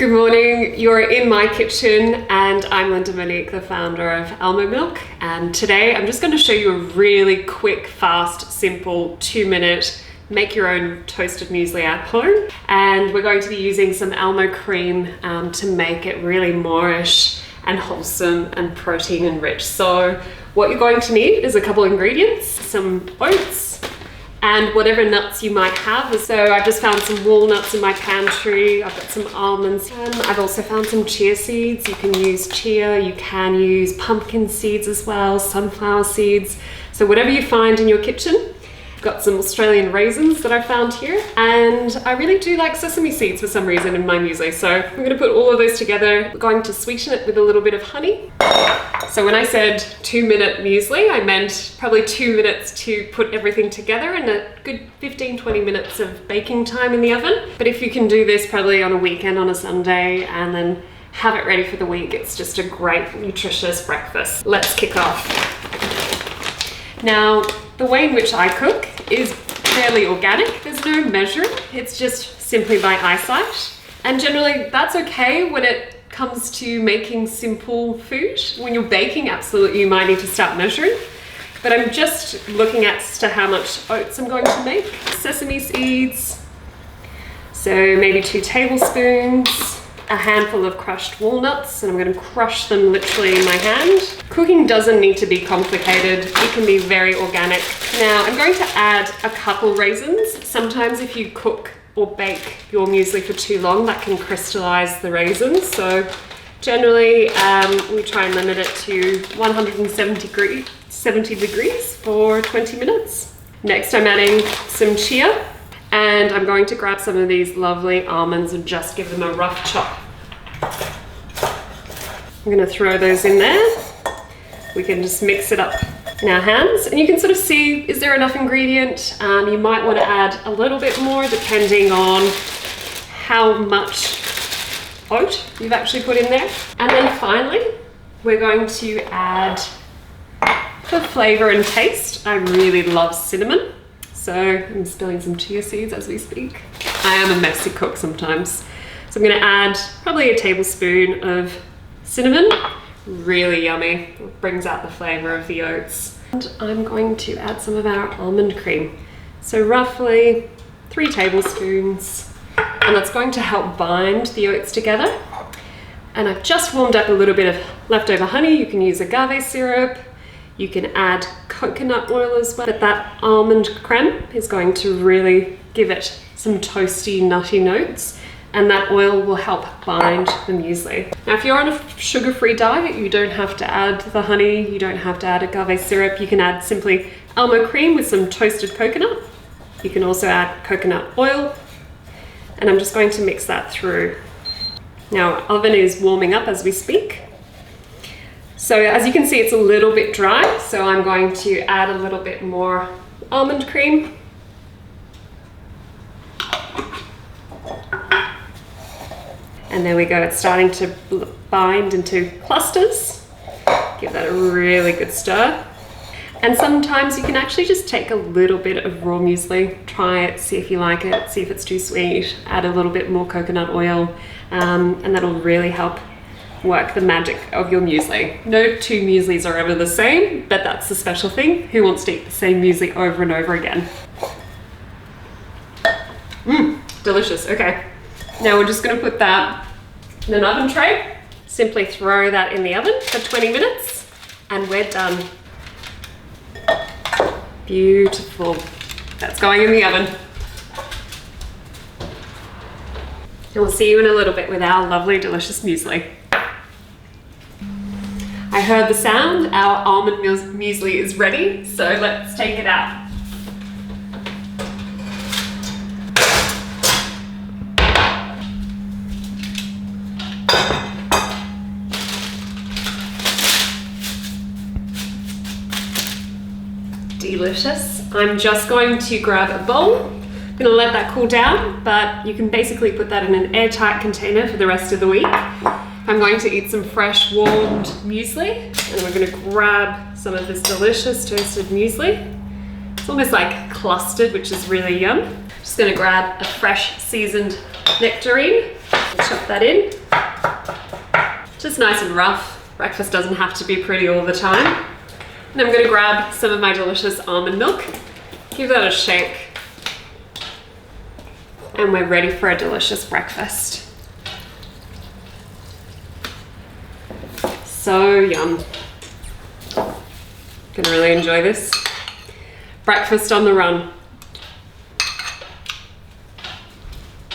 Good morning, you're in my kitchen and I'm Monique, the founder of Almo Milk, and today I'm just going to show you a really quick, fast, simple 2-minute make your own toasted muesli at home. And we're going to be using some Almo cream to make it really moreish and wholesome and protein and rich. So what you're going to need is a couple ingredients, some oats, and whatever nuts you might have. So I just found some walnuts in my pantry. I've got some almonds. I've also found some chia seeds. You can use chia, you can use pumpkin seeds as well, sunflower seeds. So whatever you find in your kitchen. Got some Australian raisins that I found here, and I really do like sesame seeds for some reason in my muesli. So I'm going to put all of those together. We're going to sweeten it with a little bit of honey. So when I said 2-minute muesli, I meant probably 2 minutes to put everything together and a good 15-20 minutes of baking time in the oven. But if you can do this probably on a weekend, on a Sunday, and then have it ready for the week, it's just a great nutritious breakfast. Let's kick off. Now, the way in which I cook is fairly organic. There's no measuring. It's just simply by eyesight. And generally that's okay when it comes to making simple food. When you're baking, absolutely you might need to start measuring. But I'm just looking as to how much oats I'm going to make. Sesame seeds, so maybe 2 tablespoons. A handful of crushed walnuts, and I'm going to crush them literally in my hand. Cooking doesn't need to be complicated. It can be very organic. Now I'm going to add a couple raisins. Sometimes if you cook or bake your muesli for too long, that can crystallize the raisins. So generally we try and limit it to 170 degrees for 20 minutes. Next I'm adding some chia. And I'm going to grab some of these lovely almonds and just give them a rough chop. I'm going to throw those in there. We can just mix it up in our hands. And you can sort of see, is there enough ingredient? You might want to add a little bit more depending on how much oat you've actually put in there. And then finally, we're going to add, for flavor and taste, I really love cinnamon. So I'm spilling some chia seeds as we speak. I am a messy cook sometimes. So I'm going to add probably a tablespoon of cinnamon. Really yummy. It brings out the flavor of the oats. And I'm going to add some of our almond cream. So roughly 3 tablespoons. And that's going to help bind the oats together. And I've just warmed up a little bit of leftover honey. You can use agave syrup. You can add coconut oil as well, but that almond creme is going to really give it some toasty, nutty notes, and that oil will help bind the muesli. Now, if you're on a sugar-free diet, you don't have to add the honey, you don't have to add agave syrup. You can add simply Almo cream with some toasted coconut. You can also add coconut oil, and I'm just going to mix that through. Now, our oven is warming up as we speak. So as you can see, it's a little bit dry, so I'm going to add a little bit more almond cream. And there we go, it's starting to bind into clusters. Give that a really good stir. And sometimes you can actually just take a little bit of raw muesli, try it, see if you like it, see if it's too sweet, add a little bit more coconut oil, and that'll really help work the magic of your muesli. No 2 mueslis are ever the same, but that's the special thing. Who wants to eat the same muesli over and over again? Delicious. Okay. Now we're just going to put that in an oven tray. Simply throw that in the oven for 20 minutes and we're done. Beautiful. That's going in the oven. And we'll see you in a little bit with our lovely, delicious muesli. I heard the sound, our almond muesli is ready, so let's take it out. Delicious. I'm just going to grab a bowl. I'm going to let that cool down, but you can basically put that in an airtight container for the rest of the week. I'm going to eat some fresh warmed muesli, and we're going to grab some of this delicious toasted muesli. It's almost like clustered, which is really yum. Just going to grab a fresh seasoned nectarine Chop that in. Just nice and rough. Breakfast doesn't have to be pretty all the time. And I'm going to grab some of my delicious almond milk, give that a shake, and we're ready for a delicious breakfast. So yum. Gonna really enjoy this. Breakfast on the run.